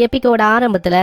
எபிக்கோட ஆரம்பத்துல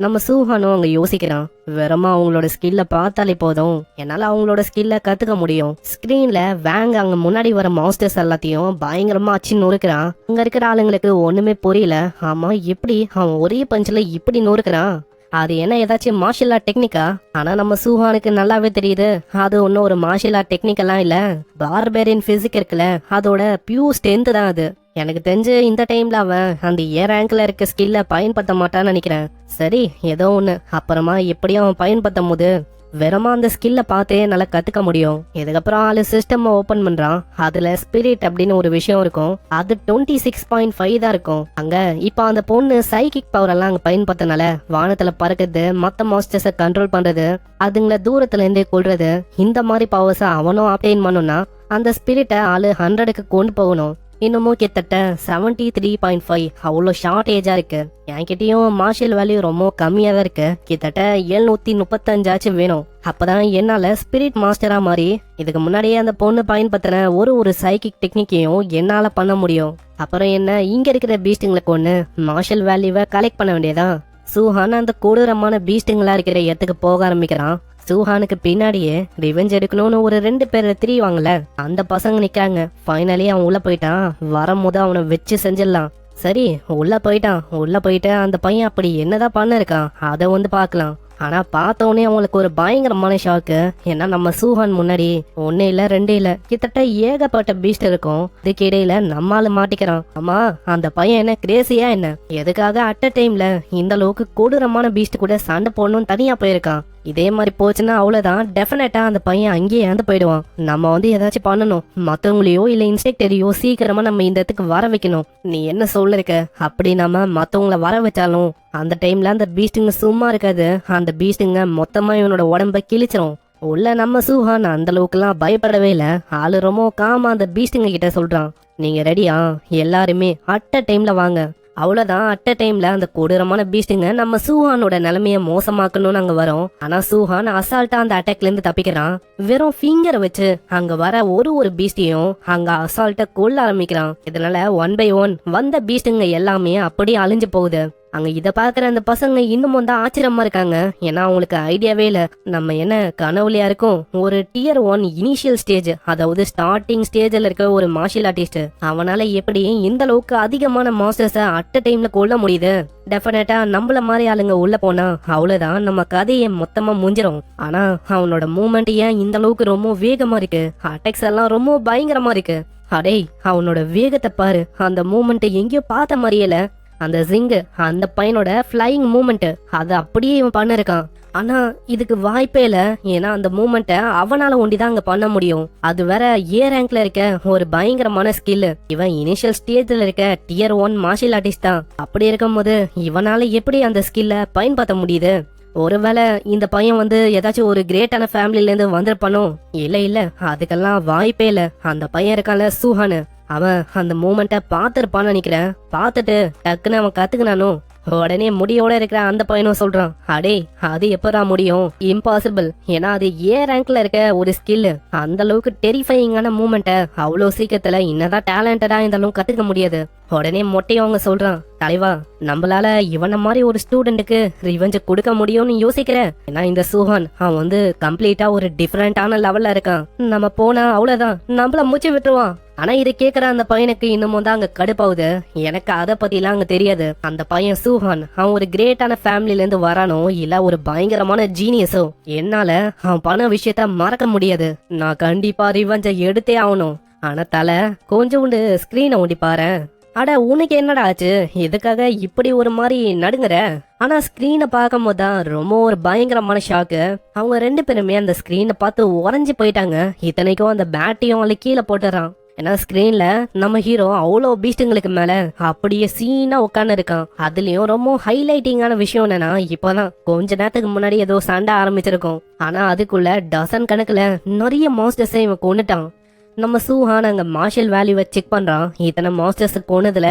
நம்ம சூஹானும் அங்க யோசிக்கிறான். வெறுமா அவங்களோட ஸ்கில்ல பார்த்தாலே போதும், என்னால அவங்களோட ஸ்கில்ல கத்துக்க முடியும். ஸ்கிரீன்ல வேங்க அங்க முன்னாடி வர மாஸ்டர்ஸ் எல்லாத்தையும் பயங்கரமா அச்சு நொறுக்கிறான். அங்க இருக்கிற ஆளுங்களுக்கு ஒண்ணுமே புரியல. ஆமா, எப்படி அவன் ஒரே பஞ்சில இப்படி நொறுக்கிறான்? அது என்ன ஏதாச்சும் மார்ஷியல் ஆர்ட் டெக்னிக்கா? ஆனா நம்ம சூஹானுக்கு நல்லாவே தெரியுது அது ஒன்னும் ஒரு மார்ஷியல் ஆர்ட் டெக்னிக்கெல்லாம் இல்ல, பார்பேரியன் பிசிக் இருக்குல்ல, அதோட பியூர் ஸ்ட்ரென்த் தான் அது. எனக்கு தெரிஞ்சு இந்த டைம்ல அவன் அந்த ரேங்க்ல இருக்க ஸ்கில்ல பயன்படுத்த மாட்டான்னு நினைக்கிறேன். சரி, ஏதோ ஒண்ணு, அப்புறமா எப்படியும் அவன் பயன்படுத்தும் போது வெறுமா அந்த ஸ்கில்ல பார்த்தே நல்லா கத்துக்க முடியும். இதுக்கப்புறம் ஆளு சிஸ்டம் ஓபன் பண்றான். அதுல ஸ்பிரிட் அப்படின்னு ஒரு விஷயம் இருக்கும். அது 26.5 தான் இருக்கும். அங்க இப்ப அந்த பொண்ணு சைக்கிக் பவர் எல்லாம் அங்க பயன்படுத்தினால வானத்துல பறக்குது, மத்த மாஸ்டர்ஸ கண்ட்ரோல் பண்றது, அதுங்களை தூரத்துல இருந்தே கொள்றது, இந்த மாதிரி பவர்ஸ அவனும் ஆப்டைன் பண்ணணும்னா அந்த ஸ்பிரிட்டை ஆளு 100க்கு கொண்டு போகணும். இன்னமும் கிட்டத்தட்ட 73.5 அவ்வளோ ஷார்ட் ஏஜா இருக்கு. என்கிட்டயும் மார்ஷியல் வேல்யூ ரொம்ப கம்மியா தான் இருக்கு. கிட்டத்தட்ட 735 வேணும். அப்பதான் என்னால ஸ்பிரிட் மாஸ்டரா மாறி இதுக்கு முன்னாடியே அந்த பொண்ணு பயன்படுத்தின ஒரு சைக்கிக் டெக்னிக்கையும் என்னால பண்ண முடியும். அப்புறம் என்ன, இங்க இருக்கிற பீஸ்டுங்களுக்கு ஒண்ணு மார்ஷியல் வேல்யூவை கலெக்ட் பண்ண வேண்டியதான். சூஹான் அந்த கொடூரமான பீஸ்டுங்களா இருக்கிற இடத்துக்கு போக ஆரம்பிக்கிறான். சூஹானுக்கு பின்னாடியே ரிவெஞ்ச் எடுக்கணும்னு ஒரு 2 பேர் திரிவாங்கல்ல, அந்த பசங்க நிக்காங்க. ஃபைனலி அவன் உள்ள போயிட்டான். வரும்போது அவனை வச்சு செஞ்சிடலாம். சரி, உள்ள போயிட்டு அந்த பையன் அப்படி என்னதான் பண்ண இருக்கான் அதை வந்து பாக்கலாம். ஆனா பார்த்தோன்னே அவங்களுக்கு ஒரு பயங்கரமான ஷாக்கு. ஏன்னா நம்ம சூஹான் முன்னாடி 1 இல்ல 2 இல்ல கிட்டத்தட்ட ஏகப்பட்ட பீஸ்ட் இருக்கும். இதுக்கு இடையில நம்மால மாட்டிக்கிறான். ஆமா, அந்த பையன் என்ன கிரேசியா என்ன? எதுக்காக அட் அ டைம்ல இந்த அளவுக்கு கொடூரமான பீஸ்ட் கூட சண்டை போடணும்னு தனியா போயிருக்கான்? இதே மாதிரி போச்சுன்னா அவ்வளவுதான், டெஃபினட்டா அந்த பையன் அங்கேயே இறந்து போயிடுவான். நம்ம வந்து ஏதாச்சும் பண்ணணும், மத்தவங்களையோ இல்ல இன்ஸ்பெக்டரையோ சீக்கிரமா நம்ம இந்த இடத்துக்கு வர வைக்கணும். நீ என்ன சொல்லிருக்க? அப்படி நம்ம மத்தவங்களை வர வச்சாலும் அந்த டைம்ல அந்த பீஸ்டுங்க சும்மா இருக்காது. அந்த பீஸ்டுங்க மொத்தமா இவனோட உடம்ப கிழிச்சிரும். உள்ள நம்ம சூஹான் அந்த அளவுக்கு எல்லாம் பயப்படவே இல்ல. ஆளு ரொம்ப காமா அந்த பீஸ்டுங்க கிட்ட சொல்றான், நீங்க ரெடியா? எல்லாருமே அட் அ டைம்ல வாங்க. அவ்வளவுதான், அட் அ டைம்ல அந்த கொடூரமான பீஸ்டுங்க நம்ம சூஹானோட நிலைமைய மோசமாக்கணும்னு அங்க வரும். ஆனா சூஹான் அசால்ட்டா அந்த அட்டாக்ல இருந்து தப்பிக்கிறான். வெறும் ஃபிங்கரை வச்சு அங்க வர ஒரு பீஸ்டையும் அங்க அசால்ட்டா கொல்ல ஆரம்பிக்கிறான். இதனால 1 by 1 வந்த பீஸ்டுங்க எல்லாமே அப்படியே அழிஞ்சு போகுது. அங்க இத பாக்குற அந்த பசங்க இன்னமும் தான் ஆச்சரியமா இருக்காங்க. ஏன்னா அவங்களுக்கு ஐடியாவே இல்ல நம்ம என்ன கனவுலையா இருக்கும். ஒரு Tier 1 இனிஷியல் ஸ்டேஜ், அதாவது ஸ்டார்டிங் ஸ்டேஜ்ல இருக்க ஒரு மார்ஷியல் ஆர்டிஸ்ட், அவனால எப்படி இந்த அளவுக்கு அதிகமான மாஸ்டர்ஸ அட் அ டைம்ல கொல்ல முடியுது? டெஃபினட்டா நம்மள மாதிரி ஆளுங்க உள்ள போனா அவ்வளவுதான், நம்ம கதையை மொத்தமா முடிஞ்சிரும். ஆனா அவனோட மூமெண்ட் ஏன் இந்த அளவுக்கு ரொம்ப வேகமா இருக்கு? அட்டாக்ஸ் எல்லாம் ரொம்ப பயங்கரமா இருக்கு. அடே, அவனோட வேகத்தை பாரு. அந்த மூமெண்ட் எங்கேயோ பார்த்த மாதிரியல. அந்த ஜிங்கு, அந்த பையனோட ஃபிளையிங் மூமெண்ட், அதை அப்படியே இவன் பண்ணிருக்கான். ஆனா இதுக்கு வாய்ப்பே இல்ல. ஏன்னா அந்த மூமெண்ட்டை அவனால ஒண்டிதான் அங்க பண்ண முடியும். அது வேற ரேங்க்ல இருக்க ஒரு பயங்கரமான ஸ்கில். இவன் இனிஷியல் ஸ்டேஜ்ல இருக்க Tier 1 மார்ஷியல் ஆர்டிஸ்ட் தான். அப்படி இருக்கும் போது இவனால எப்படி அந்த ஸ்கில்ல பயன்படுத்த முடியுது? ஒருவேளை இந்த பையன் வந்து ஏதாச்சும் ஒரு கிரேட்டான ஃபேமிலில இருந்து வந்திருப்பானோ? இல்ல, அதுக்கெல்லாம் வாய்ப்பே இல்ல. அந்த பையன் இருக்கான்ல சூஹானு, அவன் அந்த மூமெண்ட்டை பார்த்திருப்பான்னு நினைக்கிறேன். பார்த்துட்டு டக்குன்னு அவன் கத்துக்கினானோ, உடனே முடியோட இருக்கிற அந்த பையனும் சொல்றான், அடே அது எப்படா முடியும்? இம்பாசிபிள். ஏன்னா அது ரேங்க்ல இருக்க ஒரு ஸ்கில். அந்த அளவுக்கு டெரிஃபையிங்கான மூமெண்ட்டை அவ்வளோ சீக்கிரத்துல என்னதான் டேலண்டடா இருந்தாலும் கத்துக்க முடியாது. உடனே மொட்டையவங்க சொல்றான், தலைவா, நம்மளால இவன மாதிரி ஒரு ஸ்டூடெண்ட்டுக்கு ரிவெஞ்ச் கொடுக்க முடியும்னு யோசிக்கிறேன். ஏன்னா இந்த சூஹான் அவன் வந்து கம்ப்ளீட்டா ஒரு டிஃபரெண்டான லெவல்ல இருக்கான். நம்ம போனா அவ்வளவுதான், நம்மள மூச்சு விட்டுருவான். ஆனா இதை கேக்குற அந்த பையனுக்கு இன்னமும் தான் அங்க கடுப்பாவுது. எனக்கு அதை பத்தி எல்லாம் அங்க தெரியாது. அந்த பையன் சூஹான் அவன் ஒரு கிரேட்டான ஃபேமிலில இருந்து வரானோ இல்ல ஒரு பயங்கரமான ஜீனியஸோ, என்னால அவன் பண்ண விஷயத்த மறக்க முடியாது. நான் கண்டிப்பா ரிவெஞ்ச எடுத்தே ஆகணும். ஆனா தலை, கொஞ்சோண்டு ஸ்கிரீனை ஓடி பாரு. அட, உனக்கு என்னடா ஆச்சு? எதுக்காக இப்படி ஒரு மாதிரி நடுங்குற? ஆனா ஸ்கிரீனை பார்க்கும் போதுதான் ரொம்ப ஒரு பயங்கரமான ஷாக்கு. அவங்க 2 பேருமே அந்த ஸ்கிரீனை பார்த்து உறைஞ்சு போயிட்டாங்க. இத்தனைக்கும் அந்த பேட்டையும் அவளை கீழே போட்டுறான். ஏன்னா ஸ்கிரீன்ல நம்ம ஹீரோ அவ்வளோ பீஸ்டுங்களுக்கு மேல அப்படியே சீனா உட்காந்து இருக்கான். அதுலயும் ரொம்ப ஹைலைட்டிங்கான விஷயம் என்னன்னா, இப்பதான் கொஞ்ச நேரத்துக்கு முன்னாடி ஏதோ சண்டை ஆரம்பிச்சிருக்கோம். ஆனா அதுக்குள்ள டசன் கணக்குல நிறைய மாஸ்டர்ஸை இவன் கொண்டுட்டான். நம்ம சூஹான் அங்க மார்ஷியல் வேல்யூவை செக் பண்றான். இத்தனை மாஸ்டர்ஸ் போனதுல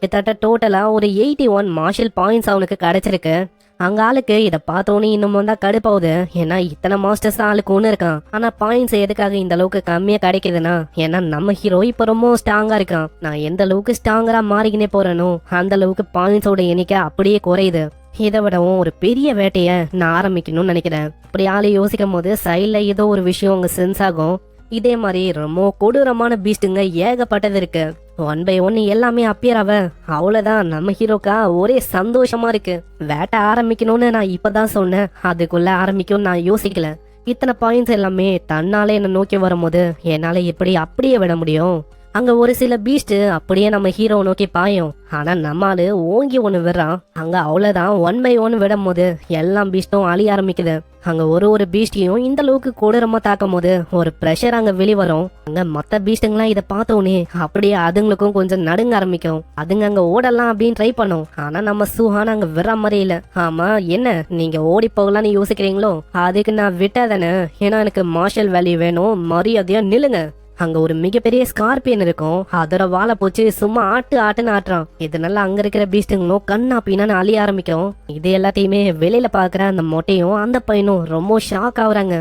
கிட்டத்தட்ட டோட்டலா ஒரு 81 மார்ஷியல் பாயிண்ட்ஸ் அவனுக்கு கிடைச்சிருக்கு. அங்க ஆளுக்கு இதை பார்த்தோன்னே இன்னமும் தான் கடுப்பாவுது. ஏன்னா இத்தனை மாஸ்டர்ஸ் ஆளுக்கு ஒண்ணு இருக்கான். ஆனா பாயிண்ட்ஸ் எதுக்காக இந்த அளவுக்கு கம்மியா கிடைக்குதுன்னா, ஏன்னா நம்ம ஹீரோ இப்ப ரொம்ப ஸ்ட்ராங்கா இருக்கான். நான் எந்த அளவுக்கு ஸ்ட்ராங்கரா மாறிக்கினே போறேனோ அந்த அளவுக்கு பாயிண்ட்ஸோட எண்ணிக்கை அப்படியே குறையுது. இதை விடவும் ஒரு பெரிய வேட்டைய நான் ஆரம்பிக்கணும்னு நினைக்கிறேன். இப்படி ஆளு யோசிக்கும் போது சைட்ல ஏதோ ஒரு விஷயம் உங்க சென்ஸ் ஆகும். இதே மாதிரி ரொம்ப கொடூரமான பீஸ்டுங்க ஏகப்பட்டது இருக்கு. 1 by 1 எல்லாமே அப்பியர் ஆவ. அவ்வளவுதான், நம்ம ஹீரோக்கா ஒரே சந்தோஷமா இருக்கு. வேட்டை ஆரம்பிக்கணும்னு நான் இப்பதான் சொன்னேன், அதுக்குள்ள ஆரம்பிக்கும் நான் யோசிக்கல. இத்தனை பாயிண்ட்ஸ் எல்லாமே தன்னாலே என்ன நோக்கி வரும்போது என்னால எப்படி அப்படியே விட முடியும்? அங்க ஒரு சில பீஸ்ட் அப்படியே நம்ம ஹீரோ நோக்கி பாயும். ஆனா நம்மாலு ஓங்கி ஒண்ணு விடுறான். அங்க அவ்வளவுதான், 1 by 1 விடும் போது எல்லாம் பீஸ்டும் அழிய ஆரம்பிக்குது. அங்க ஒரு பீஸ்டையும் இந்த அளவுக்கு கொடூரமா தாக்கும் போது ஒரு பிரஷர் அங்க வெளிவரும். அங்க மொத்த பீஸ்டுங்களாம் இதை பார்த்தோன்னே அப்படியே அதுங்களுக்கும் கொஞ்சம் நடுங்க ஆரம்பிக்கும். அதுங்க அங்க ஓடலாம் அப்படின்னு ட்ரை பண்ணும். ஆனா நம்ம சூஹான் அங்க விடுற மாதிரி இல்ல. ஆமா, என்ன நீங்க ஓடி போகலான்னு யோசிக்கிறீங்களோ? அதுக்கு நான் விட்டாதானே. ஏன்னா எனக்கு மார்ஷல் வேல்யூ வேணும், மரியாதையா நில்லுங்க. அங்க ஒரு மிகப்பெரிய ஸ்கார்பியன் இருக்கும். அதோட வாழை போச்சு சும்மா ஆட்டுன்னு ஆட்டுறான். இதனால அங்க இருக்கிற பீஸ்டுங்களும் கண்ணா பீனான்னு அழிய ஆரம்பிக்கும். இது எல்லாத்தையுமே வெளியில பாக்குற அந்த மொட்டையும் அந்த பையனும் ரொம்ப ஷாக் ஆகுறாங்க.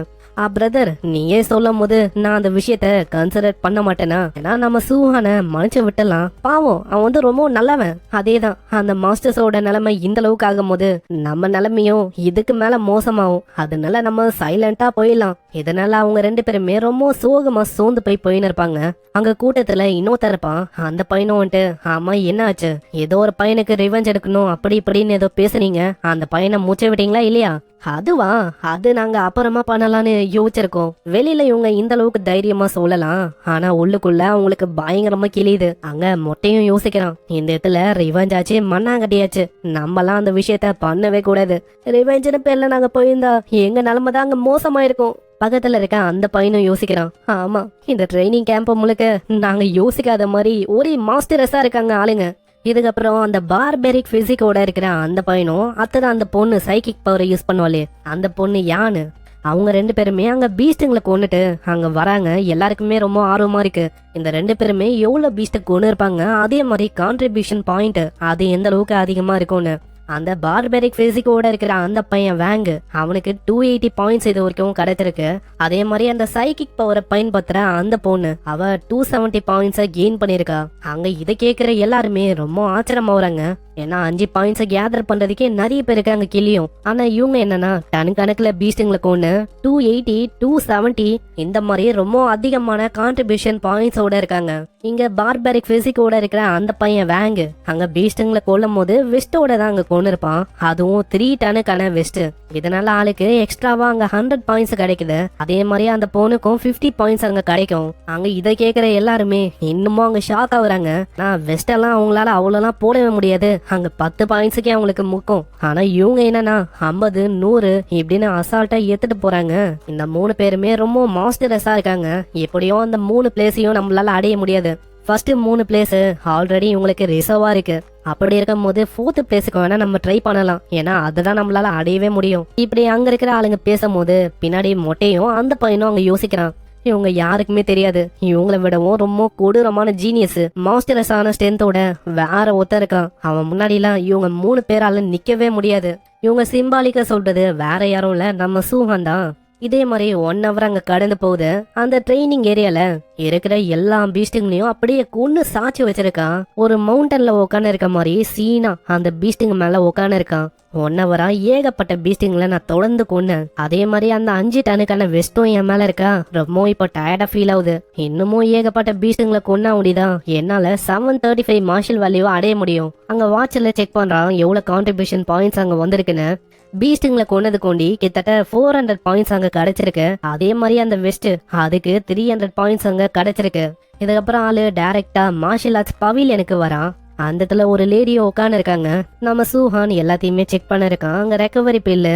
பிரதர், நீயே சொல்லும் போது நான் அந்த விஷயத்த கன்சிடர் பண்ண மாட்டேனா? ஏன்னா நம்ம சூஹான மனுச்சு விட்டலாம், பாவம் அவன் வந்து ரொம்ப நல்லவன். அதேதான், அந்த மாஸ்டர்ஸோட நிலைமை இந்த அளவுக்கு ஆகும் போது நம்ம நிலைமையும் இதுக்கு மேல மோசமாகும். அதனால நம்ம சைலண்டா போயிடலாம். இதனால அவங்க 2 பேருமே ரொம்ப சோகமா சோர்ந்து போயின்னு இருப்பாங்க. அங்க கூட்டத்துல இன்னொருத்தர் இருப்பான். அந்த பையனும் வந்துட்டு, ஆமா என்ன ஆச்சு? ஏதோ ஒரு பையனுக்கு ரிவெஞ்ச் எடுக்கணும் அப்படி இப்படின்னு ஏதோ பேசுனீங்க, அந்த பையனை மூச்ச விட்டீங்களா இல்லையா? அதுவா, அது நாங்க அப்புறமா பண்ணலான்னு யோசிச்சிருக்கோம். வெளியில இவங்க இந்த அளவுக்கு தைரியமா சொல்லலாம், ஆனா உள்ளுக்குள்ள அவங்களுக்கு பயங்கரமா கிளியுது. அங்க மொட்டையும் யோசிக்கிறான், இந்த இடத்துல ரிவெஞ்ச் ஆச்சு, மண்ணாங்கட்டியாச்சு, நம்மலாம் அந்த விஷயத்த பண்ணவே கூடாது. ரிவெஞ்சுன்னு பேர்ல நாங்க போயிருந்தா எங்க நிலைமை தான் அங்க மோசமா இருக்கும். பக்கத்துல இருக்க அந்த பையனும் யோசிக்கிறான், ஆமா இந்த ட்ரைனிங் கேம்ப் முழுக்க நாங்க யோசிக்காத மாதிரி ஒரே மாஸ்டர்ஸா இருக்காங்க ஆளுங்க. இதுக்கப்புறம் அந்த பார்பெரிக் பிசிக்கோட இருக்கிற அந்த பையனும் அத்ததான் அந்த பொண்ணு சைக்கிக் பவரை யூஸ் பண்ணுவாளே அந்த பொண்ணு யானு, அவங்க 2 பேருமே அங்க பீஸ்டுங்களை கொண்டுட்டு அங்க வராங்க. எல்லாருக்குமே ரொம்ப ஆர்வமா இருக்கு. இந்த 2 பேருமே எவ்வளவு பீஸ்ட கொண்டு இருப்பாங்க, அதே மாதிரி கான்ட்ரிபியூஷன் பாயிண்ட் அது எந்த அளவுக்கு அதிகமா இருக்கும்னு. அந்த பார்பெரிக் பிசிக்கோட இருக்கிற அந்த பையன் வேங்கு, அவனுக்கு 280 பாயிண்ட்ஸ் இது வரைக்கும் கிடைச்சிருக்கு. அதே மாதிரி அந்த சைக்கிக் பவரை பயன்படுத்துற அந்த பொண்ணு அவ 270 பாயிண்ட்ஸை கெயின் பண்ணிருக்கா. அங்க இதை கேட்கிற எல்லாருமே ரொம்ப ஆச்சரியமாகறாங்க. ஏன்னா 5 பாயிண்ட்ஸை கேதர் பண்றதுக்கே நிறைய பேருக்கு அங்க கிளியும். ஆனா இவங்க என்னன்னா டன் கணக்குல பீஸ்டுங்களை கொண்டு 280 270 இந்த மாதிரி ரொம்ப அதிகமான கான்ட்ரிபியூஷன் பாயிண்ட்ஸோட இருக்காங்க. இங்க பார்பெரிக் பிசிக்கோட இருக்கிற அந்த பையன் வேங்கு அங்க பீஸ்டுங்களை கொல்லும் போது வெஸ்டோட தான் அங்க கொண்டு இருப்பான். அதுவும் 3 டனுக்கான வெஸ்ட். இதனால ஆளுக்கு எக்ஸ்ட்ராவா அங்க 100 பாயிண்ட்ஸ் கிடைக்குது. அதே மாதிரி அந்த பொண்ணுக்கும் 50 பாயிண்ட்ஸ் அங்க கிடைக்கும். அங்க இதை கேட்கிற எல்லாருமே இன்னமும் அங்க ஷாக் ஆகுறாங்க. நான் வெஸ்ட் எல்லாம் அவங்களால அவ்வளவுலாம் போடவே முடியாது, அங்க 10 பாயிண்ட்ஸுக்கே அவங்களுக்கு முக்கும். ஆனா இவங்க என்னன்னா 50 100 இப்படின்னு அசால்ட்டா ஏத்துட்டு போறாங்க. இந்த 3 பேருமே ரொம்ப மாஸ்டர்ஸா இருக்காங்க. எப்படியோ அந்த 3 பிளேஸையும் நம்மளால அடைய முடியாது. ஃபர்ஸ்ட் 3 பிளேஸ் ஆல்ரெடி இவங்களுக்கு ரிசர்வா இருக்கு. அப்படி இருக்கும் போது 4th பிளேஸுக்கு வேணா நம்ம ட்ரை பண்ணலாம், ஏன்னா அதுதான் நம்மளால அடையவே முடியும். இப்படி அங்க இருக்கிற ஆளுங்க பேசும்போது பின்னாடி மொட்டையும் அந்த பையனும் அங்க யோசிக்கிறான், இவங்க யாருக்குமே தெரியாது, இவங்களை விடவும் ரொம்ப கொடூரமான ஜீனியஸ் மாஸ்டர்ஸான ஸ்ட்ரென்த்தோட வேற ஒருத்தர் இருக்கான். அவன் முன்னாடி எல்லாம் இவங்க 3 பேரால நிக்கவே முடியாது. இவங்க சிம்பாலிக்கா சொல்றது வேற யாரும் இல்ல, நம்ம சூஹான் தான். இதே மாதிரி 1 hour அங்க கடந்து போகுது. அந்த ட்ரைனிங் ஏரியால இருக்கிற எல்லா பீஸ்டுங்களையும் அப்படியே கொன்னு சாட்சி வச்சிருக்கான். ஒரு மவுண்டன்ல உட்காந்து இருக்க மாதிரி சீனா அந்த பீஸ்டுங்க மேல உட்காந்து இருக்கான். 1 hour ஏகப்பட்ட பீஸ்டிங்ல நான் தொடர்ந்து கொன்னேன். அதே மாதிரி அந்த 5 டனுக்கான வெஸ்டும் என் மேல இருக்கா. ரொம்ப இப்ப டயர்டா ஃபீல் ஆகுது. இன்னமும் ஏகப்பட்ட பீஸ்டிங்ல கொன்னா முடியுதா என்னால 735 மார்ஷல் வேல்யூ அடைய முடியும். அங்க வாட்ச்ல செக் பண்றான் எவ்வளவு கான்ட்ரிபியூஷன் பாயிண்ட்ஸ் அங்க வந்திருக்குன்னு. பீஸ்டிங்ல கொன்னது கொண்டி கிட்டத்தட்ட 400 பாயிண்ட்ஸ் அங்க கிடைச்சிருக்கு. அதே மாதிரி அந்த வெஸ்ட் அதுக்கு 300 பாயிண்ட்ஸ் அங்க கிடைச்சிருக்கு. இதுக்கப்புறம் ஆளு டைரக்டா மார்ஷல் ஆர்ட்ஸ் பவிலியனுக்கு வரான். அந்த இடத்துல ஒரு லேடியோ உட்காந்து இருக்காங்க. நம்ம சூஹான் எல்லாத்தையுமே செக் பண்ண இருக்கான். அங்க ரெக்கவரி பில்லு,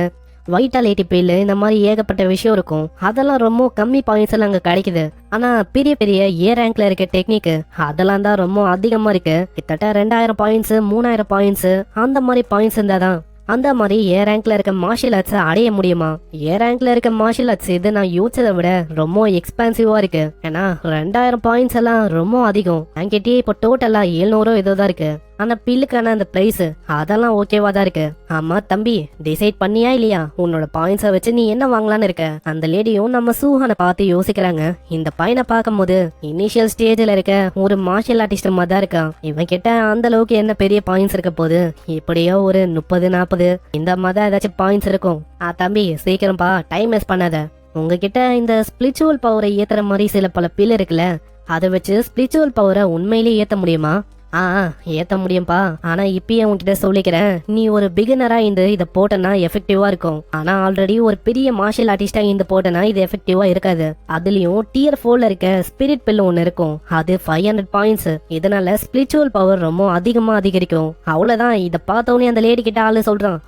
வைட்டாலிட்டி பில்லு, இந்த மாதிரி ஏகப்பட்ட விஷயம் இருக்கும். அதெல்லாம் ரொம்ப கம்மி பாயிண்ட்ஸ் எல்லாம் அங்க கிடைக்குது. ஆனா பெரிய பெரிய ஏ ரேங்க்ல இருக்க டெக்னிக் அதெல்லாம் தான் ரொம்ப அதிகமா இருக்கு. கிட்டத்தட்ட 2000 பாயிண்ட்ஸ் 3000 பாயிண்ட்ஸ் அந்த மாதிரி பாயிண்ட்ஸ் இருந்தாதான் அந்த மாதிரி ஏ ரேங்க்ல இருக்க மார்ஷல் ஆர்ட்ஸ் அடைய முடியுமா? ஏ ரேங்க்ல இருக்க மார்ஷல் ஆர்ட்ஸ் இது நான் யோசிச்சதை விட ரொம்ப எக்ஸ்பென்சிவா இருக்கு. ஏன்னா 2000 பாயிண்ட்ஸ் எல்லாம் ரொம்ப அதிகம். என்கிட்டயே இப்போ டோட்டலா 700 ஏதோ தான் இருக்கு. ஆனா பில்லுக்கான அந்த பிரைஸ் அதெல்லாம் ஓகேவா தான் இருக்கு. ஆமா தம்பி, டிசைட் பண்ணியா இல்லையா உன்னோட பாயிண்ட்ஸை வச்சு நீ என்ன வாங்கலான்னு இருக்க? அந்த லேடியும் நம்ம சூஹானை பார்த்து யோசிக்கிறாங்க. இந்த பையனை பார்க்கும்போது இனிஷியல் ஸ்டேஜ்ல இருக்க ஒரு மார்ஷியல் ஆர்டிஸ்ட் மாதிரி தான் இருக்கான். இவன் கிட்ட அந்த அளவுக்கு என்ன பெரிய பாயிண்ட்ஸ் இருக்க போது? இப்படியோ ஒரு 30-40 இந்த மாதிரி ஏதாச்சும் பாயிண்ட்ஸ் இருக்கும். தம்பி சீக்கிரம்பா, டைம் வேஸ்ட் பண்ணாத. உங்ககிட்ட இந்த ஸ்பிரிச்சுவல் பவரை ஏத்துற மாதிரி சில பல பில் இருக்குல்ல, அதை வச்சு ஸ்பிரிச்சுவல் பவரை உண்மையிலேயே ஏத்த முடியுமா? ஏத்த முடியும்பா. ஆனா இப்பயே உன்கிட்ட சொல்லிக்கிறேன், நீ ஒரு பிகினரா இத போட்டனா எஃபெக்டிவா இருக்கும். ஆனா ஆல்ரெடி ஒரு பெரிய மார்ஷியல் ஆர்டிஸ்டா போட்டனா இது எஃபெக்டிவா இருக்காது. அதுலயும் டியர் 4ல இருக்க ஸ்பிரிட் பில் ஒன்னு இருக்கும், அது 500 பாயிண்ட்ஸ். இதனால ஸ்பிரிச்சுவல் பவர் ரொம்ப அதிகமா அதிகரிக்கும். அவ்வளவுதான். இத பார்த்தவனே அந்த லேடி கிட்ட ஆளு சொல்றான்,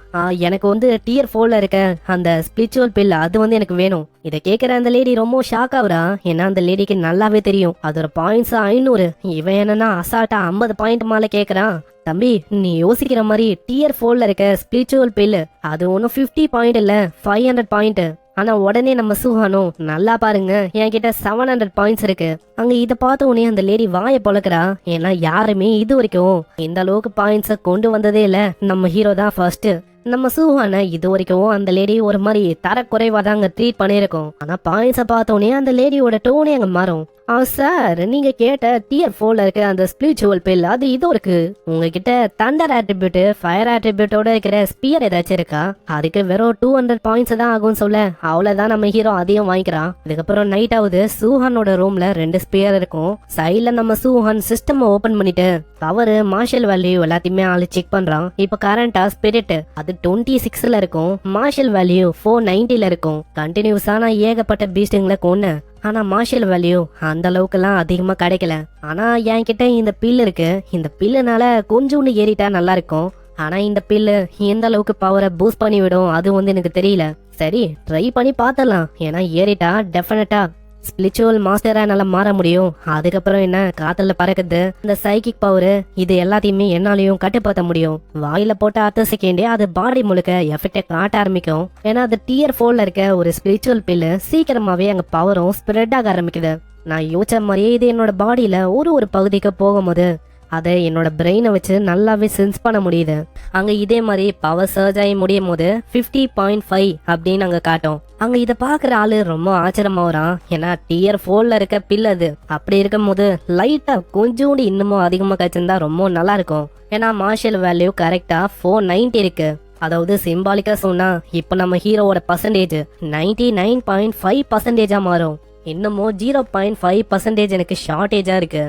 எனக்கு டியர் 4ல இருக்க அந்த ஸ்பிரிச்சுவல் பில் அது எனக்கு வேணும். இத கேக்குற அந்த லேடி ரொம்ப ஷாக் ஆகுறா. ஏன்னா அந்த லேடிக்கு நல்லாவே தெரியும் அதோட பாயிண்ட்ஸ் 500. இவன் என்னன்னா அசால்ட்டா 50 பாயிண்ட் மேல கேக்குறான். தம்பி நீ யோசிக்கிற மாதிரி டியர் 4ல இருக்க ஸ்பிரிச்சுவல் பில் அது ஒன்னும் 50 பாயிண்ட் இல்ல, 500 பாயிண்ட். ஆனா உடனே நம்ம சுஹானோ, நல்லா பாருங்க என்கிட்ட 700 பாயிண்ட்ஸ் இருக்கு. அங்க இத பார்த்த உடனே அந்த லேடி வாயை பொழக்கிறா. ஏன்னா யாருமே இது வரைக்கும் இந்த அளவுக்கு பாயிண்ட்ஸ கொண்டு வந்ததே இல்ல. நம்ம ஹீரோ தான் ஃபர்ஸ்ட். நம்ம சூஹான இது வரைக்கும் அந்த லேடி ஒரு மாதிரி தரக்குறைவா தான் அங்க ட்ரீட் பண்ணிருக்கோம். ஆனா பாயிண்ட்ஸ பார்த்தோன்னே அந்த லேடியோட டோனே அங்க மாறும். சார், நீங்க கேட்ட டியர் 4ல இருக்க அந்த ஸ்பிரிச்சுவல் பில் அது இதோ இருக்கு. உங்ககிட்ட தண்டர் ஆட்ரிபியூட், ஃபயர் ஆட்ரிபியூட்டோட இருக்கிற ஸ்பியர் ஏதாச்சும் இருக்கா? அதுக்கு வெறும் 200 பாயிண்ட்ஸ் தான் ஆகும் சொல்ல. அவ்வளவுதான் நம்ம ஹீரோ அதையும் வாங்கிக்கிறான். இதுக்கப்புறம் நைட் ஆகுது. சூஹானோட ரூம்ல 2 ஸ்பியர் இருக்கும். சைட்ல நம்ம சூஹான் சிஸ்டம் ஓபன் பண்ணிட்டு பவர், மார்ஷல் வேல்யூ எல்லாத்தையுமே ஆளு செக் பண்றான். இப்ப கரண்டா ஸ்பிரிட் அது 26ல இருக்கும், மார்ஷல் வேல்யூ 490ல இருக்கும். கண்டினியூஸான ஏகப்பட்ட பீஸ்டுங்களை கொண்டு, ஆனா மார்ஷல் வேல்யூ அந்த அளவுக்கு எல்லாம் அதிகமா கிடைக்கல. ஆனா என்கிட்ட இந்த பில் இருக்கு. இந்த பில்லுனால கொஞ்சோண்டு ஏறிட்டா நல்லா இருக்கும். ஆனா இந்த பில்லு எந்த அளவுக்கு பவரை பூஸ்ட் பண்ணி விடும் அது எனக்கு தெரியல. சரி ட்ரை பண்ணி பார்த்தலாம். ஏன்னா ஏறிட்டா டெஃபினட்டா ஸ்பிரிச்சுவல் மாஸ்டரா என்னால மாற முடியும். அதுக்கப்புறம் என்ன, காத்துல பறக்குது இந்த சைக்கிக் பவர், இது எல்லாத்தையுமே என்னாலையும் கட்டுப்படுத்த முடியும். வாயில போட்ட அடுத்த செகண்டே அது பாடி முழுக்க எஃபெக்டை காட்ட ஆரம்பிக்கும். ஏன்னா அது டியர் 4ல இருக்க ஒரு ஸ்பிரிச்சுவல் பில்லு சீக்கிரமாவே அங்க பவரும் ஸ்ப்ரெட் ஆக ஆரம்பிக்குது. நான் யோசிச்ச மாதிரியே இது என்னோட பாடியில ஒரு பகுதிக்கு போகும்போது அதை என்னோட பிரெயினை வச்சு நல்லாவே சென்ஸ் பண்ண முடியுது. அங்க இதே மாதிரி பவர் சர்ஜ் ஆகி முடியும் போது 50.5 அப்படின்னு அங்க காட்டும். அங்க இத பாக்குற ஆளு ரொம்ப ஆச்சரியமா வரான். ஏன்னா டியர் 4ல இருக்க பில் அது. அப்படி இருக்கும் போது லைட்டா கொஞ்சோண்டு இன்னமும் அதிகமா கச்சிருந்தா ரொம்ப நல்லா இருக்கும். ஏன்னா மார்ஷல் வேல்யூ கரெக்டா 490 இருக்கு. அதாவது சிம்பாலிக்கா சொன்னா இப்ப நம்ம ஹீரோவோட பர்சன்டேஜ் 99.5% மாறும். இன்னமும் 0.5% எனக்கு ஷார்டேஜா இருக்கு.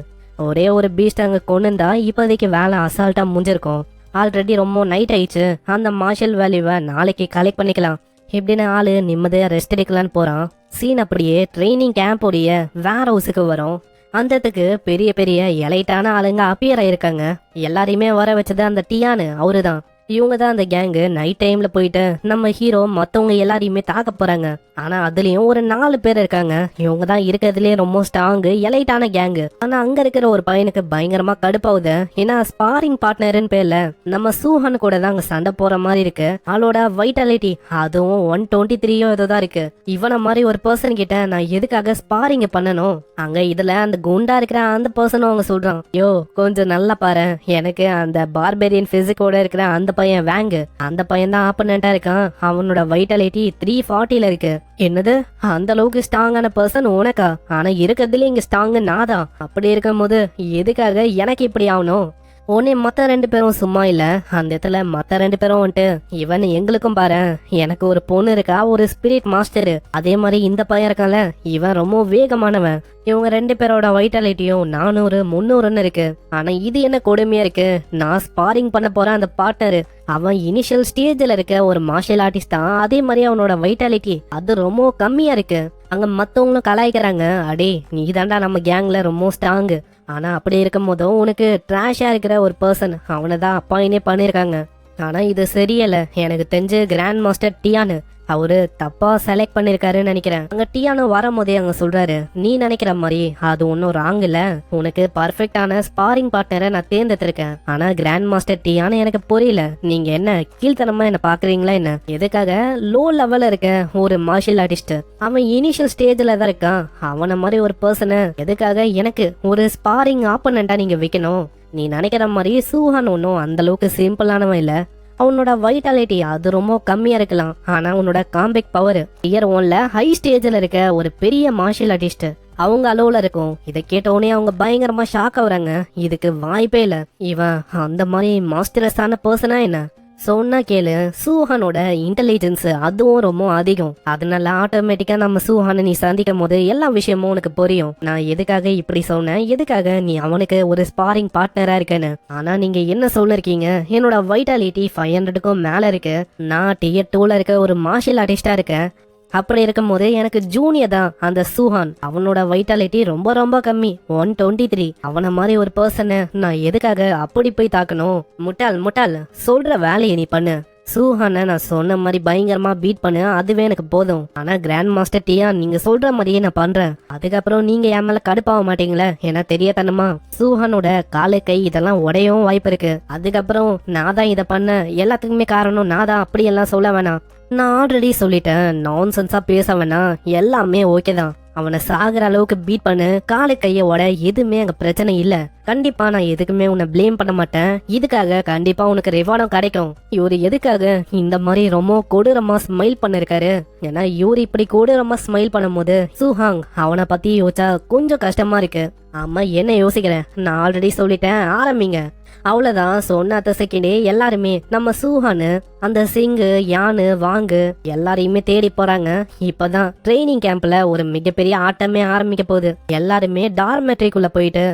ஒரே ஒரு பீஸ்ட் அங்க கொண்டுந்தா இப்போதைக்கு வேலை அசால்ட்டா முடிஞ்சிருக்கும். ஆல்ரெடி ரொம்ப நைட் ஆயிடுச்சு. அந்த மார்ஷல் வேல்யூவை நாளைக்கு கலெக்ட் பண்ணிக்கலாம் இப்படின்னு ஆளு நிம்மதியா ரெஸ்ட் எடுக்கலான்னு போறான். சீன் அப்படியே ட்ரைனிங் கேம்போடைய வேர் ஹவுஸுக்கு வரும். அந்தத்துக்கு பெரிய பெரிய எலைட்டான ஆளுங்க அப்பியர் ஆயிருக்காங்க. எல்லாரையுமே வர வச்சது அந்த டியானு அவருதான். இவங்க தான் அந்த கேங்கு. நைட் டைம்ல போயிட்டு நம்ம ஹீரோ மத்தவங்க எல்லாரையுமே தாக்க போறாங்க. ஆனா அதுலயும் ஒரு 4 பேர் இருக்காங்க. இவங்க தான் இருக்கிறதுலயே ரொம்ப ஸ்ட்ராங்கு எலைட்டான கேங்கு. ஆனா அங்க இருக்கிற ஒரு பையனுக்கு பயங்கரமா கடுப்பாவுது. ஏன்னா ஸ்பாரிங் பார்ட்னர்னு பேர்ல நம்ம சூஹான் கூட தான் அங்க சண்டை போற மாதிரி இருக்கு. ஆளோட வைட்டாலிட்டி அதுவும் 123 ஏதோ தான் இருக்கு. இவன மாதிரி ஒரு பர்சன் கிட்ட நான் எதுக்காக ஸ்பாரிங் பண்ணணும்? அங்க இதுல அந்த குண்டா இருக்கிற அந்த பர்சனும் அவங்க சொல்றான், யோ கொஞ்சம் நல்லா பாரு, எனக்கு அந்த பார்பேரியன் பிசிக்கோட இருக்கிற அந்த பையன் வேங்கு, அந்த பையன் தான் ஆப்பனண்டா இருக்கான். அவனோட வைட்டாலிட்டி 340ல இருக்கு. என்னது, அந்த அளவுக்கு ஸ்ட்ராங்கான பர்சன் உனக்கா? ஆனா இருக்கிறதுல இங்க ஸ்ட்ராங் நாதான். அப்படி இருக்கும் போது எதுக்காக எனக்கு இப்படி ஆகணும்? உடனே மத்த 2 பேரும் சும்மா இல்ல. அந்த இடத்துல மத்த 2 பேரும் வந்துட்டு, இவன் எங்களுக்கும் பாரு, எனக்கு ஒரு பொண்ணு இருக்கா, ஒரு ஸ்பிரிட் மாஸ்டர். அதே மாதிரி இந்த பையன் இருக்கான்ல, இவன் ரொம்ப வேகமானவன். இவங்க 2 பேரோட வைட்டாலிட்டியும் 400 300ன்னு இருக்கு. ஆனா இது என்ன கொடுமையா இருக்கு, நான் ஸ்பாரிங் பண்ண போறேன் அந்த பார்ட்னர், அவன் இனிஷியல் ஸ்டேஜ்ல இருக்க ஒரு மார்ஷியல் ஆர்டிஸ்ட் தான். அதே மாதிரி அவனோட வைட்டாலிட்டி அது ரொம்ப கம்மியா இருக்கு. அங்க மத்தவங்களும் கலாய்க்கிறாங்க, அடே நீ தாண்டா நம்ம கேங்ல ரொம்ப ஸ்ட்ராங். ஆனா அப்படி இருக்கும் போதும் உனக்கு ட்ராஷா இருக்கிற ஒரு பர்சன் அவனதான் அப்பாயினே பண்ணிருக்காங்க. ஆனா இது சரியல. எனக்கு தெரிஞ்சு கிராண்ட் மாஸ்டர் டியானு அவரு தப்பா செலக்ட் பண்ணிருக்காருன்னு நினைக்கிறேன். அங்க டியானு வரும்போதே அங்க சொல்றாரு, நீ நினைக்கிற மாதிரி அது ஒன்னும் ராங் இல்ல, உனக்கு பர்ஃபெக்டான ஸ்பாரிங் பார்ட்னரை நான் தேர்ந்தெடுத்திருக்கேன். ஆனா கிராண்ட் மாஸ்டர் டியானு எனக்கு புரியல, நீங்க என்ன கீழ்த்தனமா என்ன பாக்குறீங்களா என்ன? எதுக்காக லோ லெவல்ல இருக்க ஒரு மார்ஷியல் ஆர்டிஸ்ட், அவன் இனிஷியல் ஸ்டேஜ்ல தான் இருக்கான், அவன மாதிரி ஒரு பர்சனை எதுக்காக எனக்கு ஒரு ஸ்பாரிங் ஆப்பனண்டா நீங்க வைக்கணும்? நீ நினைக்கிற மாதிரி சூஹான் ஒன்றும் அந்த அளவுக்கு சிம்பிளானவன் இல்ல. அவனோட வைட்டாலிட்டி அது ரொம்ப கம்மியா இருக்கலாம், ஆனா அவனோட காம்பேக் பவர் டியர் 1ல ஹை ஸ்டேஜ்ல இருக்க ஒரு பெரிய மார்ஷியல் ஆர்டிஸ்ட் அவங்க அளவுல இருக்கும். இதை கேட்டவுடனே அவங்க பயங்கரமா ஷாக் ஆகுறாங்க. இதுக்கு வாய்ப்பே இல்ல, இவன் அந்த மாதிரி மாஸ்டரஸான பர்சனா என்ன? சொன்னா கேளு, சூஹானோட இன்டெலிஜென்ஸ் அதுவும் ரொம்ப அதிகம். அதனால ஆட்டோமேட்டிக்கா நம்ம சூஹானை நீ சந்திக்கும் போது எல்லா விஷயமும் உனக்கு புரியும். நான் எதுக்காக இப்படி சொன்னேன், எதுக்காக நீ அவனுக்கு ஒரு ஸ்பாரிங் பார்ட்னரா இருக்கேன்னு. ஆனா நீங்க என்ன சொல்லிருக்கீங்க, என்னோட வைட்டாலிட்டி 500க்கும் மேல இருக்கு, நான் டியர் 2ல இருக்க ஒரு மார்ஷியல் ஆர்டிஸ்டா இருக்கேன். அப்படி இருக்கும் போது எனக்கு ஜூனியர் தான் அந்த சூஹான். அவனோட வைட்டாலிட்டி ரொம்ப ரொம்ப கம்மி, 123. அவனை மாதிரி ஒரு பர்சனை நான் எதுக்காக அப்படி போய் தாக்கணும்? முட்டாள் முட்டாள், சொல்ற வேலையை நீ பண்ணு. சூஹானை நான் சொன்ன மாதிரி பயங்கரமா பீட் பண்ணு, அதுவே எனக்கு போதும். ஆனா கிராண்ட் மாஸ்டர் டியான், நீங்க சொல்ற மாதிரியே நான் பண்றேன். அதுக்கப்புறம் நீங்க என் மேல கடுப்பாக மாட்டீங்களே? ஏன்னா தெரியத்தனமா சூஹானோட காலை கை இதெல்லாம் உடையவும் வாய்ப்பு இருக்கு. அதுக்கப்புறம் நான் தான் இதை பண்ண, எல்லாத்துக்குமே காரணம் நான் தான், அப்படி எல்லாம் சொல்ல வேணாம். நான் ஆல்ரெடி சொல்லிட்டேன், நான்சென்ஸா பேச வேணாம், எல்லாமே ஓகே தான். அவனை சாகுற அளவுக்கு பீட் பண்ணு, காலை கையோட எதுவுமே அங்க பிரச்சனை இல்ல. கண்டிப்பா நான் எதுக்குமே உன்னை பிளேம் பண்ண மாட்டேன். இதுக்காக கண்டிப்பா உனக்கு ரிவார்டும் கிடைக்கும். இவரு எதுக்காக இந்த மாதிரி ரொம்ப கொடூரமா ஸ்மைல் பண்ணிருக்காரு? ஏன்னா இவரு இப்படி கொடூரமா ஸ்மைல் பண்ணும் போது சூஹாங் அவனை பத்தி யோசிச்சா கொஞ்சம் கஷ்டமா இருக்கு. ஆமா, என்ன யோசிக்கிறேன்? நான் ஆல்ரெடி சொல்லிட்டேன், ஆரம்பிங்க. அவ்வளவுதான். சொன்ன அத்த செகண்டே எல்லாருமே நம்ம சூஹானு, அந்த சிங்கு, யானு, வாங்கு எல்லாரையுமே தேடி போறாங்க. இப்பதான் ட்ரைனிங் கேம்ப்ல ஒரு மிகப்பெரிய ஆட்டமே ஆரம்பிக்க போகுது. எல்லாருமே டார்மெட்ரிக்குள்ள போயிட்டு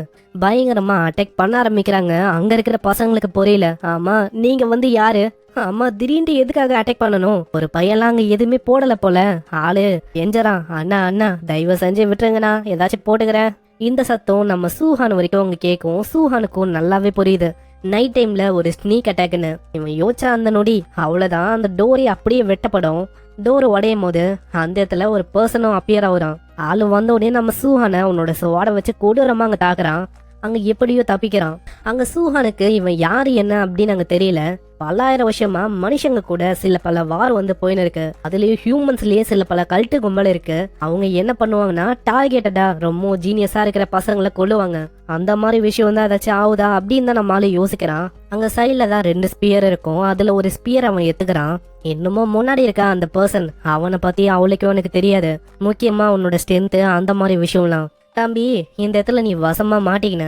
பயங்கரமா அட்டாக் பண்ண ஆரம்பிக்கிறாங்க. அங்க இருக்கிற பசங்களுக்கு புரியல, ஆமா நீங்க வந்து யாரு? ஆமா, திடீர்னு எதுக்காக அட்டாக் பண்ணணும்? ஒரு பையன்லாம் அங்க எதுவுமே போடல போல. ஆளு எஞ்சறான், அண்ணா அண்ணா தயவு செஞ்சு விட்டுருங்கண்ணா, ஏதாச்சும் போட்டுக்கிறேன். இந்த சத்தம் நம்ம சூஹான் வரைக்கும் அவங்க கேட்கும். சூஹானுக்கும் நல்லாவே புரியுது நைட் டைம்ல ஒரு ஸ்னீக் அட்டாக்னு. இவன் யோசிச்சா அந்த நொடி அவ்வளவுதான், அந்த டோரை அப்படியே வெட்டப்படும். டோர் உடையும் போது அந்த இடத்துல ஒரு பர்சனும் அப்பியர் ஆகுறான். ஆளு வந்த உடனே நம்ம சூஹானை அவனோட சோட வச்சு கொடூரமா அங்க தாக்குறான். அங்க எப்படியோ தப்பிக்கிறான். அங்க சூஹானுக்கு இவன் யாரு என்ன அப்படின்னு அங்க தெரியல. பல்லாயிரம் வருஷமா மனுஷங்க கூட சில பல வார் வந்து போயின்னு இருக்கு. அதுலயும் ஹியூமன்ஸ்லயே சில பல கல்ட்டு கும்பல் இருக்கு. அவங்க என்ன பண்ணுவாங்கன்னா டார்கெட்டடா ரொம்ப ஜீனியஸா இருக்கிற பசங்களை கொல்லுவாங்க. அந்த மாதிரி விஷயம் தான் ஏதாச்சும் ஆகுதா அப்படின்னு தான் நம்மளால யோசிக்கிறான். அங்க சைட்ல தான் 2 ஸ்பியர் இருக்கும். அதுல ஒரு ஸ்பியர் அவன் எடுத்துக்கிறான். இன்னமும் முன்னாடி இருக்க அந்த பர்சன், அவனை பத்தி அவளுக்கும் எனக்கு தெரியாது. முக்கியமா அவனோட ஸ்ட்ரென்த் அந்த மாதிரி விஷயம்லாம். தம்பி, இந்த இடத்துல நீ வசமா மாட்டிக்கின.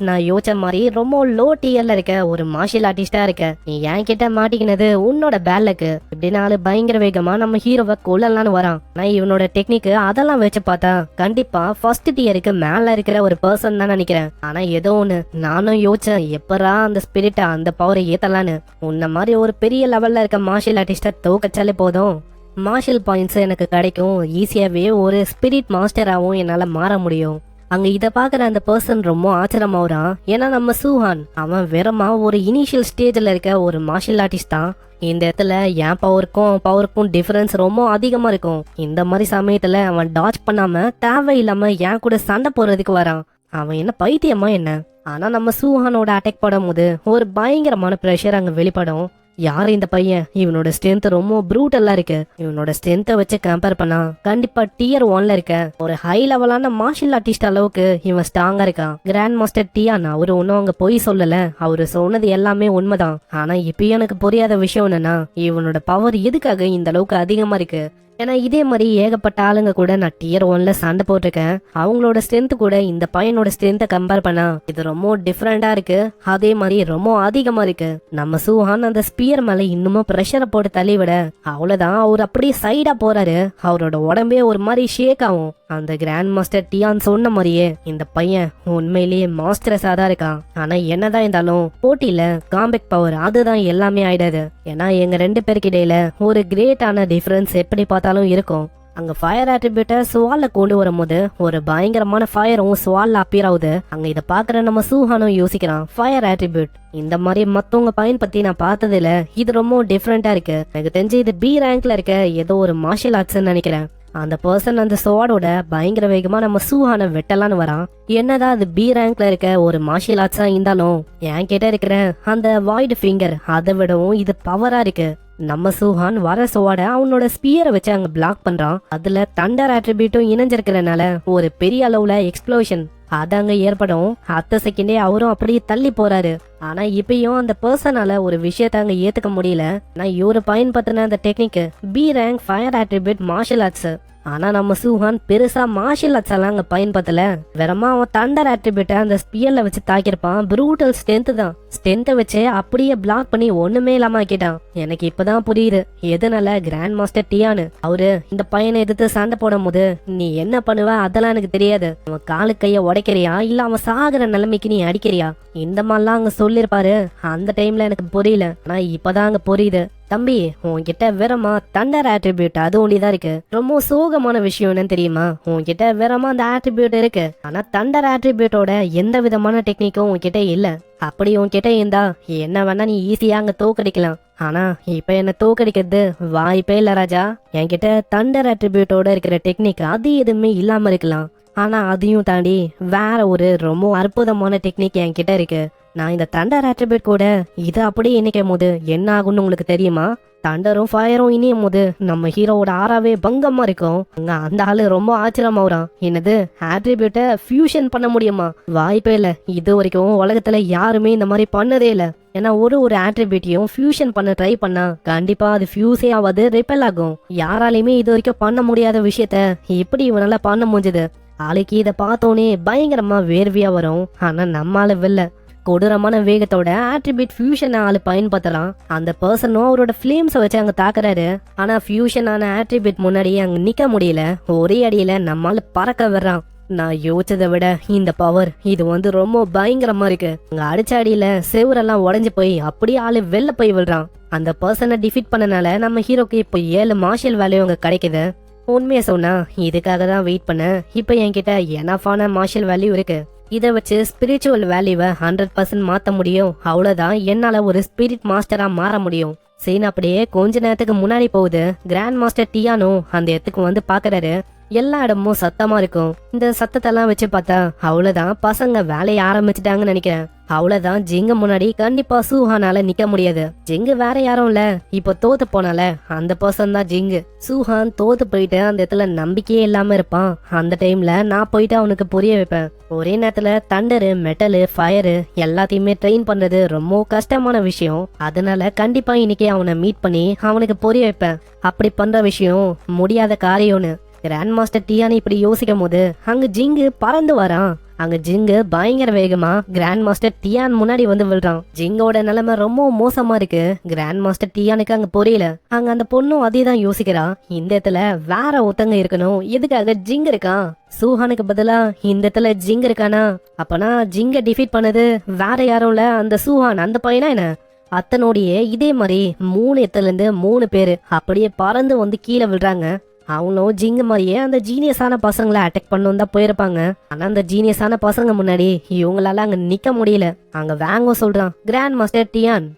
நான் யோசிச்ச மாதிரி ரொம்ப லோ டியர்ல இருக்க ஒரு மார்ஷியல் ஆர்டிஸ்டா இருக்க. நீ என் கிட்ட மாட்டிக்கினது உன்னோட பேலக்கு. இப்படினால பயங்கர வேகமா நம்ம ஹீரோவை கொல்லலான்னு வரான். நான் இவனோட டெக்னிக் அதெல்லாம் வச்சு பார்த்தா கண்டிப்பா ஃபர்ஸ்ட் டியருக்கு மேல இருக்கிற ஒரு பர்சன் தான் நினைக்கிறேன். ஆனா ஏதோ ஒண்ணு நானும் யோசிச்சேன், எப்பரா அந்த ஸ்பிரிட்டை அந்த பவரை ஏத்தலான்னு. உன்ன மாதிரி ஒரு பெரிய லெவல்ல இருக்க மார்ஷியல் ஆர்டிஸ்ட தோக்கச்சாலே போதும், மார்ஷல் பாயிண்ட்ஸ் எனக்கு கிடைக்கும். ஈஸியாவே ஒரு ஸ்பிரிட் மாஸ்டராகவும் என்னால மாற முடியும். அங்க இத பாக்குற அந்த பர்சன் ரொம்ப ஆச்சரியமாகறான். ஏன்னா நம்ம சூஹான் அவன் வெறுமா ஒரு இனிஷியல் ஸ்டேஜ்ல இருக்க ஒரு மார்ஷியல் ஆர்டிஸ்ட் தான். இந்த இடத்துல என் பவருக்கும் டிஃபரன்ஸ் ரொம்ப அதிகமா இருக்கும். இந்த மாதிரி சமயத்துல அவன் டாச் பண்ணாம தேவையில்லாம என் கூட சண்டை போடுறதுக்கு வரான். அவன் என்ன பைத்தியமா என்ன? ஆனா நம்ம சூஹானோட அட்டாக் படும் போது ஒரு பயங்கரமான பிரஷர் அங்க வெளிப்படும். யாரு இந்த பையன்? இவனோட ஸ்ட்ரென்த் ரொம்ப ப்ரூட்டலா இருக்கு. இவனோட ஸ்ட்ரென்த்தை வச்சு கம்பேர் பண்ணா கண்டிப்பா டியர் 1ல இருக்க ஒரு ஹை லெவலான மார்ஷியல் ஆர்டிஸ்ட் அளவுக்கு இவன் ஸ்ட்ராங்கா இருக்கான். கிராண்ட் மாஸ்டர் டியான் அவரு ஒன்னும் அங்க போய் சொல்லல, அவரு சொன்னது எல்லாமே உண்மைதான். ஆனா இப்பயும் எனக்கு புரியாத விஷயம் என்னன்னா, இவனோட பவர் எதுக்காக இந்த அளவுக்கு அதிகமா இருக்கு? ஏன்னா இதே மாதிரி ஏகப்பட்ட ஆளுங்க கூட நான் டியர் 1ல சண்டை போட்டிருக்கேன். அவங்களோட ஸ்ட்ரென்த் கூட இந்த பையனோட ஸ்ட்ரென்த்தை கம்பேர் பண்ணா இது ரொம்ப டிஃப்ரெண்டா இருக்கு. அதே மாதிரி ரொம்ப அதிகமா இருக்கு. நம்ம சூஹான் அந்த ஸ்பியர் மேல இன்னமும் பிரஷரை போட்டு தள்ளி விட அவ்வளவுதான், அவர் அப்படியே சைடா போறாரு. அவரோட உடம்பே ஒரு மாதிரி ஷேக் ஆகும். அந்த கிராண்ட் மாஸ்டர் டியான் சொன்ன மாதிரியே இந்த பையன் உண்மையிலேயே மாஸ்டரஸா தான் இருக்கான். ஆனா என்னதான் இருந்தாலும் போட்டியில காம்பேக் பவர் அதுதான் எல்லாமே ஆயிடாது. ஏன்னா எங்க 2 பேருக்கு இடையில ஒரு கிரேட்டான டிஃபரன்ஸ் எப்படி பார்த்தாலும் இருக்கும். அங்க ஃபயர் ஆட்ரிபியூட்டை ஸ்வால்ல கொண்டு வரும்போது ஒரு பயங்கரமான ஃபயரும் ஸ்வால்ல அப்பியர் ஆகுது. அங்க இதை பாக்குற நம்ம சூஹானும் யோசிக்கிறான், ஃபயர் ஆட்ரிபியூட் இந்த மாதிரி மத்தவங்க பயன்படுத்தி நான் பார்த்தது இல்ல, இது ரொம்ப டிஃப்ரெண்டா இருக்கு. எனக்கு தெரிஞ்சு இது பி ரேங்க்ல இருக்க ஏதோ ஒரு மார்ஷியல் ஆர்ட்ஸ் நினைக்கிறேன். அந்த பர்சன் அந்த ஸ்வாடோட பயங்கர வேகமா நம்ம சூஹானை வெட்டலான்னு வரான். என்னதான் அது பி ரேங்க்ல இருக்க ஒரு மார்ஷியல் ஆர்ட்ஸா இருந்தாலும் என் கிட்ட இருக்கிற அந்த வாய்டு ஃபிங்கர் அதை விடவும் இது பவரா இருக்கு. நம்ம சூஹான் வர சோட அவனோட ஸ்பியரை வச்சு அங்க பிளாக் பண்றான். அதுல தண்டர் ஆட்ரிபியூட்டும் இணைஞ்சிருக்கிறனால ஒரு பெரிய அளவுல எக்ஸ்ப்ளோஷன் அது அங்க ஏற்படும். அடுத்த செகண்டே அவரும் அப்படியே தள்ளி போறாரு. ஆனா இப்பயும் அந்த பர்சனால ஒரு விஷயத்த அங்க ஏத்துக்க முடியல. நான் இவரு பயன்படுத்தின அந்த technique B rank fire attribute martial arts. ஆனா நம்ம சூஹான் பெருசா மார்ஷல் ஆர்ட்ஸ் எல்லாம் அங்க பயன்படுத்தல. வெறமா அவன் தண்டர் ஆட்ரிபியூட்ட அந்த ஸ்பியர்ல வச்சு தாக்கிருப்பான். ப்ரூட்டல் ஸ்ட்ரென்த் தான். ஸ்ட்ரென்த்தை வச்சு அப்படியே பிளாக் பண்ணி ஒண்ணுமே இல்லாம ஆக்கிட்டான். எனக்கு இப்பதான் புரியுது எதனால கிராண்ட் மாஸ்டர் டியானு அவரு இந்த பையனை எதிர்த்து சண்டை போடும் போது நீ என்ன பண்ணுவ அதெல்லாம் எனக்கு தெரியாது, அவன் காலு கைய உடைக்கிறியா இல்ல அவன் சாகுற நிலைமைக்கு நீ அடிக்கிறியா, இந்த மாதிரிலாம் அங்க சொல்லிருப்பாரு. அந்த டைம்ல எனக்கு புரியல. ஆனா இப்பதான் அங்க புரியுது. தம்பி உன்கிட்ட வெறமா தண்டர் ஆட்ரிபியூட் அது ஒண்டிதான் இருக்கு. ரொம்ப சோகமான விஷயம் என்னன்னு தெரியுமா, உன்கிட்ட வெறமா அந்த ஆட்ரிபியூட் இருக்கு. ஆனா தண்டர் ஆட்ரிபியூட்டோட எந்த விதமான டெக்னிக்கும் உன்கிட்ட இல்ல. அப்படி உன்கிட்ட இருந்தா என்ன வேணா நீ ஈஸியா அங்க தோக்கடிக்கலாம். ஆனா இப்ப என்ன தோக்கடிக்கிறது வாய்ப்பே இல்ல ராஜா. என்கிட்ட தண்டர் ஆட்ரிபியூட்டோட இருக்கிற டெக்னிக் அது எதுவுமே இல்லாம இருக்கலாம். ஆனா அதையும் தாண்டி வேற ஒரு ரொம்ப அற்புதமான டெக்னிக் என்கிட்ட இருக்கு. நான் இந்த தண்டர் ஆட்ரிபியூட் கூட இது அப்படியே இணைக்கும் போது என்ன ஆகும்னு உங்களுக்கு தெரியுமா? தண்டரும் ஃபயரும் இணையும் போது நம்ம ஹீரோவோட ஆறாவே பங்கமா இருக்கும். அங்க அந்த ஆளு ரொம்ப ஆச்சரியமாவறான். என்னது ஆட்ரிபியூட்டை ஃபியூஷன் பண்ண முடியுமா? வாய்ப்பே இல்ல. இது வரைக்கும் உலகத்துல யாருமே இந்த மாதிரி பண்ணதே இல்ல. ஏன்னா ஒரு ஆட்ரிபியூட்டையும் ஃபியூஷன் பண்ண ட்ரை பண்ணா கண்டிப்பா அது ஃபியூஸே ஆகாது, ரிப்பல் ஆகும். யாராலையுமே இது வரைக்கும் பண்ண முடியாத விஷயத்த எப்படி இவனால பண்ண முடிஞ்சது? ஆளுக்கு இதை பார்த்தோன்னே பயங்கரமா வேர்வியா வரும். ஆனா நம்மால வெல்ல கொடூரமான வேகத்தோட ஆட்ரிபியூட் ஃபியூஷன் ஆளு பயன்படுத்தலாம். அந்த பர்சனும் அவரோட ஃபிளேம்ஸை வச்சு அங்க தாக்குறாரு. ஆனா ஃபியூஷன் ஆன ஆட்ரிபியூட் முன்னாடி அங்க நிக்க முடியல. ஒரே அடியில நம்மால பறக்க வர்றான். நான் யோசிச்சதை விட இந்த பவர் இது ரொம்ப பயங்கரமா இருக்கு. அங்க அடிச்ச அடியில செவரெல்லாம் உடஞ்சு போய் அப்படியே ஆளு வெளில போய் விடுறான். அந்த பர்சனை டிஃபீட் பண்ணனால நம்ம ஹீரோக்கு இப்போ 7 மார்ஷல் வேல்யூ அங்க கிடைக்குது. உண்மையை சொன்னா இதுக்காக தான் வெயிட் பண்ண. இப்ப என்கிட்ட எனஃபான மார்ஷல் வேல்யூ இருக்கு. இதை வச்சு ஸ்பிரிச்சுவல் வேல்யூவை 100% மாத்த முடியும். அவ்வளவுதான் என்னால ஒரு ஸ்பிரிட் மாஸ்டரா மாற முடியும். சீன் அப்படியே கொஞ்ச நேரத்துக்கு முன்னாடி போகுது. கிராண்ட் மாஸ்டர் டியானோ அந்த இடத்துக்கு வந்து பாக்குறாரு. எல்லா இடமும் சத்தமா இருக்கும். இந்த சத்தத்தெல்லாம் வச்சு பார்த்தா அவ்வளவுதான் பசங்க வேலையை ஆரம்பிச்சுட்டாங்கன்னு நினைக்கிறேன். அவ்வளவுதான் ஜிங்க முன்னாடி கண்டிப்பா சூஹானால நிக்க முடியாது. ஜிங்கு வேற யாரும் இல்ல, இப்ப தோத்து போனால அந்த பர்சன் தான் ஜிங்கு. சூஹான் தோத்து போயிட்டு அந்த இடத்துல நம்பிக்கையே இல்லாம இருப்பான். அந்த டைம்ல நான் போயிட்டு அவனுக்கு புரிய வைப்பேன். ஒரே நேரத்துல தண்டரு மெட்டலு ஃபயரு எல்லாத்தையுமே ட்ரெயின் பண்றது ரொம்ப கஷ்டமான விஷயம். அதனால கண்டிப்பா இன்னைக்கு அவனை மீட் பண்ணி அவனுக்கு புரிய வைப்பேன். அப்படி பண்ற விஷயம் முடியாத காரியம்னு. கிராண்ட் மாஸ்டர் டியானி இப்படி யோசிக்கும் போது அங்க ஜிங்கு பறந்து வரான். அங்க ஜிங்கு பயங்கர வேகமா கிராண்ட் மாஸ்டர் டியான் முன்னாடி வந்து விழுறான். ஜிங்கோட நிலைமை ரொம்ப மோசமா இருக்கு. கிராண்ட் மாஸ்டர் டியானுக்கு அங்க புரியல. அங்க அந்த பொண்ணும் அதே தான் யோசிக்கிறா. இந்த இடத்துல வேற ஒருத்தங்க இருக்கணும், எதுக்காக ஜிங் இருக்கான்? சூஹானுக்கு பதிலா இந்த இடத்துல ஜிங் இருக்கானா? அப்பனா ஜிங்க டிஃபீட் பண்ணது வேற யாரும் இல்ல, அந்த சூஹான் அந்த பையனா என்ன? அத்தனோடைய இதே மாதிரி 3 இடத்துல இருந்து 3 பேரு அப்படியே பறந்து வந்து கீழே விழுறாங்க. அவங்களும் ஜிங்கு மாதிரியே அந்த ஜீனியஸான பசங்களை அட்டாக் பண்ணணும் தான் போயிருப்பாங்க. ஆனா அந்த ஜீனியஸான பசங்க முன்னாடி இவங்களால அங்க நிக்க முடியல. அங்க வேங்கோ சொல்றான், கிராண்ட் மாஸ்டர் டியான்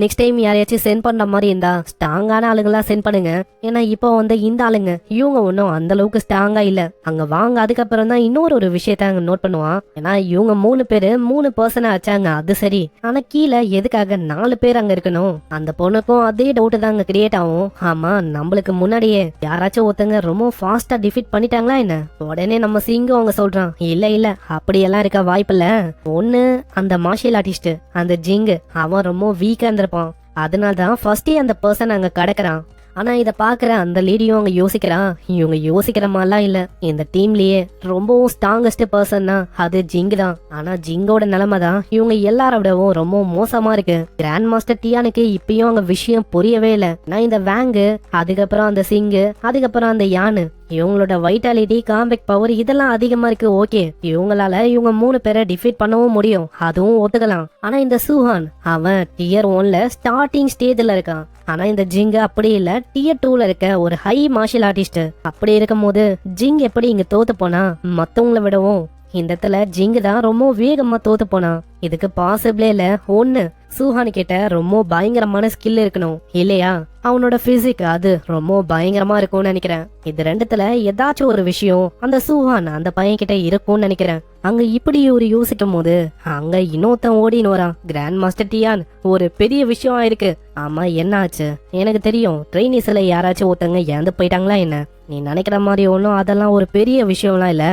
நெக்ஸ்ட் டைம் யாரையாச்சும் சென்ட் பண்ற மாதிரி இருந்தா ஸ்ட்ராங்கான ஆளுங்களா சென்ட் பண்ணுங்க. ஏன்னா இப்போ இந்த ஆளுங்க இவங்க ஒன்னும் அந்த அளவுக்கு ஸ்ட்ராங்கா இல்ல. அங்க வாங்க. அதுக்கப்புறம் தான் இன்னொரு விஷயத்த அங்க நோட் பண்ணுவான். ஏன்னா இவங்க 3 பேரு 3 பர்சனா வச்சாங்க, அது சரி. ஆனா கீழே எதுக்காக 4 பேர் அங்க இருக்கணும்? அந்த பொண்ணுக்கும் அதே டவுட் தான் அங்க கிரியேட் ஆகும். ஆமா, நம்மளுக்கு முன்னாடியே யாராச்சும் ஒருத்தங்க ரொம்ப ஃபாஸ்டா டிஃபீட் பண்ணிட்டாங்களா என்ன? உடனே நம்ம சிங்கம் அவங்க சொல்றான், இல்ல அப்படியெல்லாம் இருக்க வாய்ப்பில்ல. ஒண்ணு அந்த மார்ஷியல் ஆர்டிஸ்ட் அந்த ஜிங்கு அவன் ரொம்ப வீக்கா இருந்திருப்பான். அதனால்தான் ஃபர்ஸ்டே அந்த பர்சன் அங்க கிடக்குறான். ஆனா இத பாக்குற அந்த லேடியும் அங்க யோசிக்கிறான், இவங்க யோசிக்கிற மாதிரிலாம் இல்ல. இந்த டீம்லயே ரொம்பவும் ஸ்ட்ராங்கஸ்ட் பர்சன்னா அது ஜிங்கு தான். ஆனா ஜிங்கோட நிலைமை தான் இவங்க எல்லார விடவும் ரொம்ப மோசமா இருக்கு. கிராண்ட் மாஸ்டர் டியானுக்கு இப்பயும் அங்க விஷயம் புரியவே இல்ல. நான் இந்த வேங்கு, அதுக்கப்புறம் அந்த சிங்கு, அதுக்கப்புறம் அந்த யானு, இவங்களோட வைட்டாலிட்டி காம்பேக்ட் பவர் இதெல்லாம் அதிகமா இருக்கு. ஓகே, இவங்களால இவங்க 3 பேரை டிஃபீட் பண்ணவும் முடியும், அதுவும் ஒத்துக்கலாம். ஆனா இந்த சூஹான் அவன் டியர் 1ல ஸ்டார்டிங் ஸ்டேஜ்ல இருக்கான். ஆனா இந்த ஜிங் அப்படி இல்ல, டியர் 2ல இருக்க ஒரு ஹை மார்ஷியல் ஆர்டிஸ்ட். அப்படி இருக்கும் போது ஜிங் எப்படி இங்க தோத்து போனா? மத்தவங்கள விடவும் இந்த இடத்துல ஜிங்கு தான் ரொம்ப வேகமா தோத்து போனா. இதுக்கு பாசிபிளே இல்ல. ஒண்ணு சூஹான் கிட்ட ரொம்ப பயங்கரமான ஸ்கில் இருக்கணும், இல்லையா அவனோட பிசிக் அது ரொம்ப பயங்கரமா இருக்கும்னு நினைக்கிறேன். இது ரெண்டுத்துல ஏதாச்சும் ஒரு விஷயம் அந்த சூஹான் அந்த பையன் கிட்ட இருக்கும்னு நினைக்கிறேன். அங்க இப்படி ஒரு யோசிக்கும் போது அங்க இன்னொருத்தன் ஓடின்னு வரான். கிராண்ட் மாஸ்டர் டியான், ஒரு பெரிய விஷயம் ஆயிருக்கு. ஆமா, என்ன ஆச்சு? எனக்கு தெரியும், ட்ரெயினிஸ்ல யாராச்சும் ஒருத்தங்க இறந்து போயிட்டாங்களா என்ன? நீ நினைக்கிற மாதிரி ஒன்னும் அதெல்லாம் ஒரு பெரிய விஷயம்லாம் இல்ல.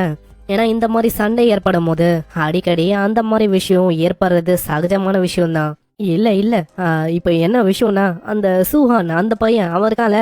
ஏன்னா இந்த மாதிரி சண்டை ஏற்படும் போது அடிக்கடி அந்த மாதிரி விஷயம் ஏற்படுறது சகஜமான விஷயம்தான். இல்ல இல்ல இப்ப என்ன விஷயம்னா, அந்த சூஹான் அந்த பையன் அவருக்கால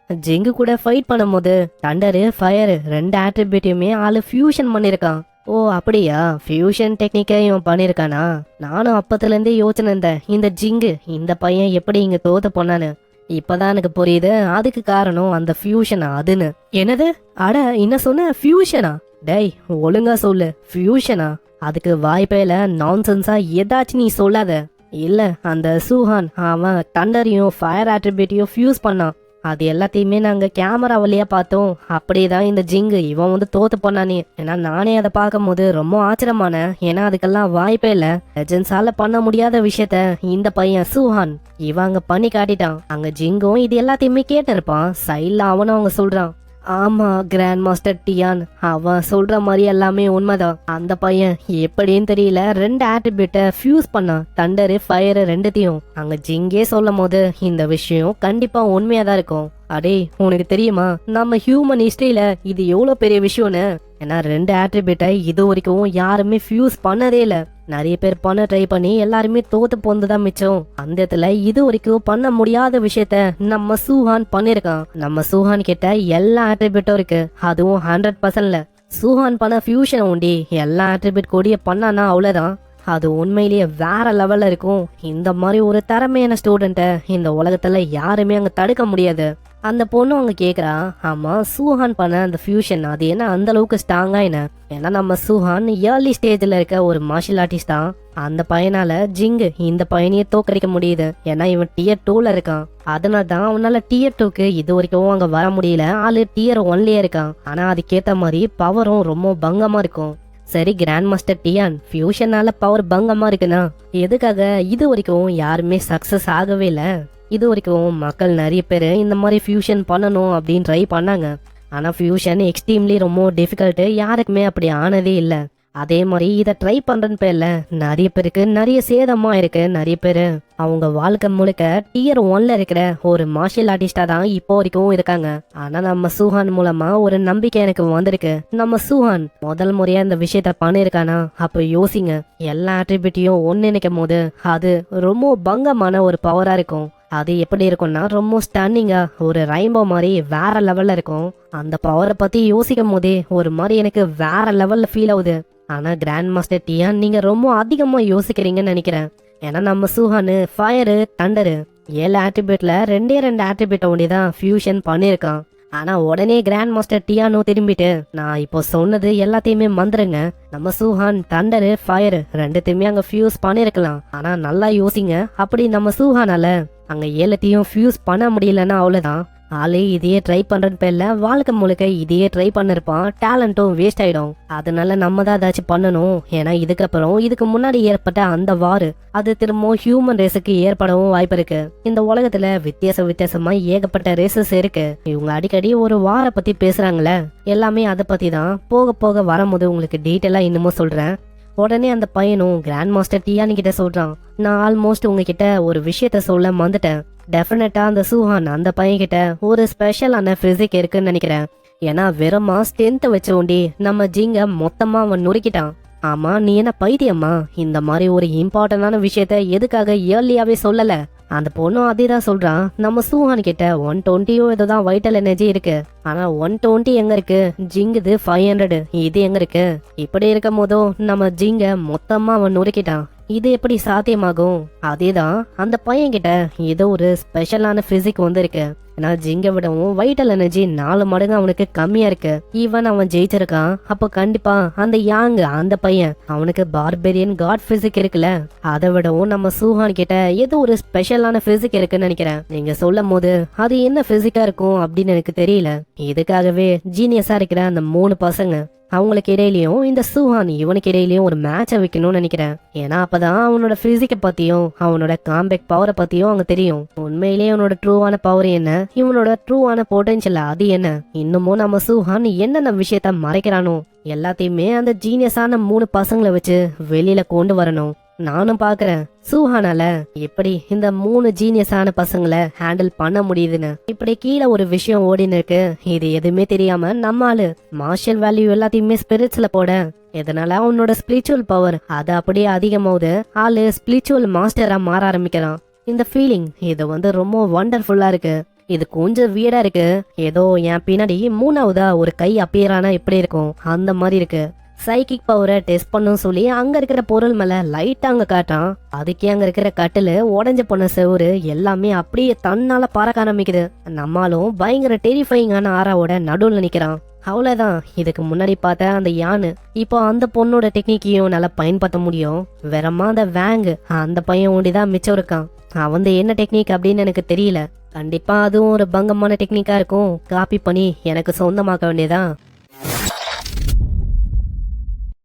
ஜிங்கு கூட ஃபைட் பண்ணும்போது தண்டரு ஃபயர் ரெண்டு ஆட்ரிபியூட்டையுமே ஆளு ஃபியூஷன் பண்ணிருக்கான். ஓ அப்படியா, ஃபியூஷன் டெக்னிக்கை இவன் பண்ணிருக்கானா? நானும் அப்பத்துல இருந்தே யோசனை இருந்தேன், இந்த ஜிங்கு இந்த பையன் எப்படி இங்க தோத்து போனான்னு. இப்பதான் எனக்கு புரியுது, அதுக்கு காரணம் அந்த ஃபியூஷனா அதுன்னு. என்னது? அட என்ன சொன்ன, ஃபியூஷனா? டேய் ஒழுங்கா சொல்லு, ஃபியூஷனா? அதுக்கு வாய்ப்பே இல்ல, நான்சென்ஸா ஏதாச்சும் நீ சொல்லாத. இல்ல, அந்த சூஹான் அவன் தண்டரையும் ஃபயர் ஆட்ரிபியூட்டையும் ஃபியூஸ் பண்ணான். அது எல்லாத்தையுமே நாங்க கேமரா வழியா பார்த்தோம். அப்படியேதான் இந்த ஜிங்கு இவன் வந்து தோத்து போனானே. ஏன்னா நானே அதை பார்க்கும் போது ரொம்ப ஆச்சரியமான, ஏன்னா அதுக்கெல்லாம் வாய்ப்பே இல்ல. லெஜெண்ட்ஸால பண்ண முடியாத விஷயத்த இந்த பையன் சூஹான் இவன் அங்க பண்ணி காட்டிட்டான். அங்க ஜிங்கும் இது எல்லாத்தையுமே கேட்டு இருப்பான். சைட்ல அவனும் அவங்க சொல்றான், ஆமா கிராண்ட் மாஸ்டர் டியான், அவன் சொல்ற மாதிரி எல்லாமே உண்மைதான். அந்த பையன் எப்படின்னு தெரியல ரெண்டு ஆட்ரிபியூட்டை ஃபியூஸ் பண்ணான், தண்டரு ஃபயர் ரெண்டுத்தையும். அங்க ஜிங்கே சொல்லும் போது இந்த விஷயம் கண்டிப்பா உண்மையா தான் இருக்கும். அடே உனக்கு தெரியுமா நம்ம ஹியூமன் ஹிஸ்டரியில இது எவ்வளவு பெரிய விஷயம்னு? ஏன்னா ரெண்டு ஆட்ரிபியூட்டை இது வரைக்கும் யாருமே ஃபியூஸ் பண்ணதே இல்ல. நிறைய பேர் பண்ண ட்ரை பண்ணி எல்லாருமே தோத்து போந்துதான் மிச்சம். அந்த இடத்துல இது வரைக்கும் பண்ண முடியாத விஷயத்த நம்ம சூஹான் பண்ணிருக்கான். நம்ம சூஹான் கிட்ட எல்லா ஆட்ரிபியூட்டும் இருக்கு, அதுவும் 100%ல. சூஹான் பண்ண ஃபியூஷன் உண்டி எல்லா ஆட்ரிபியூட் கூடிய பண்ணானா அவ்வளவுதான், அது உண்மையிலேயே வேற லெவல்ல இருக்கும். இந்த மாதிரி ஒரு திறமையான ஸ்டூடெண்ட்டை இந்த உலகத்துல யாருமே அங்க தடுக்க முடியாது. அந்த பொண்ணு அவங்க கேக்குறா, ஆமா சூஹான் பண்ண அந்த ஃபியூஷன் அது என்ன அந்த அளவுக்கு ஸ்ட்ராங்கா என்ன? ஏன்னா நம்ம சூஹான் ஏர்லி ஸ்டேஜ்ல இருக்க ஒரு மார்ஷியல் ஆர்டிஸ்ட் தான். அந்த பையனால ஜிங்கு இந்த பையனையே தோக்கடிக்க முடியுது. ஏன்னா இவன் டியர் 2ல இருக்கான். அதனால தான் அவனால டியர் 2க்கு இது வரைக்கும் அங்க வர முடியல. ஆளு டியர் 1லயே இருக்கான். ஆனா அதுக்கேத்த மாதிரி பவரும் ரொம்ப பங்கமா இருக்கும். சரி கிராண்ட் மாஸ்டர் டியான், ஃபியூஷனால பவர் பங்கமா இருக்குன்னா எதுக்காக இது வரைக்கும் யாருமே சக்சஸ் ஆகவே இல்ல? இது வரைக்கும் மக்கள் நிறைய பேர் இந்த மாதிரி ஃபியூஷன் பண்ணணும் அப்படின்னு ட்ரை பண்ணாங்க. ஆனா ஃபியூஷன் எக்ஸ்ட்ரீம்லி ரொம்ப டிஃபிகல்ட்டு, யாருக்குமே அப்படி ஆனதே இல்லை. அதே மாதிரி இதை ட்ரை பண்றன்னு பேர்ல நிறைய பேருக்கு நிறைய சேதமா இருக்கு. நிறைய பேரு அவங்க வாழ்க்கை முழுக்க டியர் 1ல இருக்கிற ஒரு மார்ஷியல் ஆர்டிஸ்டா தான் இப்போ வரைக்கும் இருக்காங்க. ஆனா நம்ம சூஹான் மூலமா ஒரு நம்பிக்கை எனக்கு வந்திருக்கு. நம்ம சூஹான் முதல் முறையா இந்த விஷயத்த பண்ணிருக்கானா? அப்ப யோசிங்க, எல்லா ஆட்ரிபியூட்டையும் ஒன்னு நினைக்கும் போது அது ரொம்ப பங்கமான ஒரு பவரா இருக்கும். அது எப்படி இருக்கும்னா ரொம்ப ஸ்டன்னிங்கா ஒரு ரெயின்போ மாதிரி வேற லெவல்ல இருக்கும். அந்த பவரை பத்தி யோசிக்கும் போதே ஒரு மாதிரி எனக்கு வேற லெவல்ல ஃபீல் ஆகுது. ஆனா கிராண்ட் மாஸ்டர் டியான் நீங்க ரொம்ப அதிகமா யோசிக்கிறீங்கன்னு நினைக்கிறேன். ஏன்னா நம்ம சூஹானு ஃபயரு தண்டரு 7 ஆட்ரிபியூட்ல ரெண்டு ஆட்ரிபியூட்டை ஒண்டிதான் ஃபியூஷன் பண்ணிருக்கான். ஆனா உடனே கிராண்ட் மாஸ்டர் டியானோ திரும்பிட்டு, நான் இப்போ சொன்னது எல்லாத்தையுமே மறந்துருங்க, நம்ம சூஹான் தண்டரு ஃபயர் ரெண்டுத்தையுமே அங்க ஃபியூஸ் பண்ணிருக்கலாம். ஆனா நல்லா யோசிங்க, அப்படி நம்ம சூஹானால அங்க 7த்தையும் ஃபியூஸ் பண்ண முடியலன்னா அவ்வளவுதான். ஆளு இதையே ட்ரை பண்றன்னு பேர்ல வாழ்க்கை முழுக்க இதையே ட்ரை பண்ணிருப்பான். டேலண்ட்டும் வேஸ்ட் ஆயிடும். அதனால நம்ம தான் ஏதாச்சும் பண்ணணும். ஏன்னா இதுக்கப்புறம் இதுக்கு முன்னாடி ஏற்பட்ட அந்த வாரு அது திரும்ப ஹியூமன் ரேஸுக்கு ஏற்படவும் வாய்ப்பு இருக்கு. இந்த உலகத்துல வித்தியாசமா ஏகப்பட்ட ரேசஸ் இருக்கு. இவங்க அடிக்கடி ஒரு வார பத்தி பேசுறாங்களே, எல்லாமே அதை பத்தி தான். போக போக வரும்போது உங்களுக்கு டீட்டெயிலா இன்னமும் சொல்றேன். உடனே அந்த பையனும் கிராண்ட் மாஸ்டர் டியானி கிட்ட சொல்றான், நான் ஆல்மோஸ்ட் உங்ககிட்ட ஒரு விஷயத்த சொல்ல மறந்துட்டேன். டெஃபினட்டா அந்த சூஹான் அந்த பையன் கிட்ட ஒரு ஸ்பெஷலான பிசிக் இருக்குன்னு நினைக்கிறேன். ஏன்னா வெறுமா ஸ்ட்ரென்த் வச்ச ஒண்டி நம்ம ஜிங்க மொத்தமா அவன் நுறுக்கிட்டான். ஆமா நீ என்ன பைத்தியம்மா, இந்த மாதிரி ஒரு இம்பார்ட்டன்டான விஷயத்த எதுக்காக இயர்லியாவே சொல்லல? அந்த பொண்ணும் அதேதான் சொல்றான், நம்ம சூஹான் கிட்ட 120 இதுதான் வைட்டல் எனர்ஜி இருக்கு. ஆனா 120 எங்க இருக்கு? ஜிங்குது 500, இது எங்க இருக்கு? இப்படி இருக்கும் போதும் நம்ம ஜிங்க மொத்தமா அவன் நுறுக்கிட்டான். இது எப்படி சாத்தியமாகும்? அதேதான் அந்த பையன் கிட்ட ஏதோ ஒரு ஸ்பெஷலான பிசிக் வந்து இருக்கு. ஏன்னா ஜிங்க விடவும் வைட்டல் எனர்ஜி 4 மடங்கு அவனுக்கு கம்மியா இருக்கு. ஈவன் அவன் ஜெயிச்சிருக்கான். அப்போ கண்டிப்பா அந்த யாங் அந்த பையன் அவனுக்கு பார்பெரியன் காட் பிசிக் இருக்குல்ல, அதை விடவும் நம்ம சூஹான் கிட்ட ஏதோ ஒரு ஸ்பெஷலான பிசிக் இருக்குன்னு நினைக்கிறேன். நீங்க சொல்லும் போது அது என்ன பிசிக்கா இருக்கும் அப்படின்னு எனக்கு தெரியல. இதுக்காகவே ஜீனியஸா இருக்கிற அந்த 3 பசங்க அவங்களுக்கு இடையிலயும் இந்த சூஹான் இவனுக்கு இடையிலயும் ஒரு மேட்சை வைக்கணும்னு நினைக்கிறேன். ஏன்னா அப்பதான் அவனோட பிசிக்க பத்தியும் அவனோட காம்பேக் பவரை பத்தியும் அவங்க தெரியும். உண்மையிலேயே அவனோட ட்ரூவான பவர் என்ன, இவனோட ட்ரூவான பொட்டன்ஷியல் அது என்ன, இன்னமும் நம்ம சூஹான் என்னென்ன விஷயத்த மறைக்கிறானோ எல்லாத்தையுமே அந்த ஜீனியஸான 3 பசங்களை வச்சு வெளியில கொண்டு வரணும். நானும் பாக்குறேன் சூஹானால எப்படி இந்த 3 ஜீனியஸான பசங்களை ஹேண்டில் பண்ண முடியுதுன்னு. இப்படி கீழே ஒரு விஷயம் ஓடின்னு இருக்கு. இது எதுவுமே தெரியாம நம்மால மார்ஷல் வேல்யூ எல்லாத்தையுமே ஸ்பிரிட்ஸ்ல போட, இதனால அவனோட ஸ்பிரிச்சுவல் பவர் அது அப்படியே அதிகமாகுது. ஆளு ஸ்பிரிச்சுவல் மாஸ்டரா மாற ஆரம்பிக்கிறான். இந்த ஃபீலிங் இது ரொம்ப வண்டர்ஃபுல்லா இருக்கு. இது கொஞ்சம் வியடா இருக்கு. ஏதோ என் பின்னாடி 3ஆவதா ஒரு கை அப்பியரானா எப்படி இருக்கும் அந்த மாதிரி இருக்கு. சைக்கிக் பவரை டெஸ்ட் பண்ணும் சொல்லி அங்க இருக்கிற பொருள் மேல லைட்டா அங்க காட்டான். அதுக்கே அங்க இருக்கிற கட்டிலு, உடஞ்ச போன செவுரு எல்லாமே அப்படியே தன்னால பறக்க ஆரம்பிக்குது. நம்மளும் பயங்கர டெரிஃபைங்கான ஆறாவோட நடுவுல நிக்கிறான். அவ்வளவுதான், இதுக்கு முன்னாடி பார்த்த அந்த யானை இப்போ அந்த பொண்ணோட டெக்னிக்கையும் நல்லா பயன்படுத்த முடியும். வேறமா அந்த வேங்கு அந்த பையன் ஒண்டிதான் மிச்சம் இருக்கான். அவன் என்ன டெக்னிக் அப்படின்னு எனக்கு தெரியல. கண்டிப்பா அதுவும் ஒரு பங்கமான டெக்னிக்கா இருக்கும். காப்பி பண்ணி எனக்கு சொந்தமாக்க வேண்டியதான்.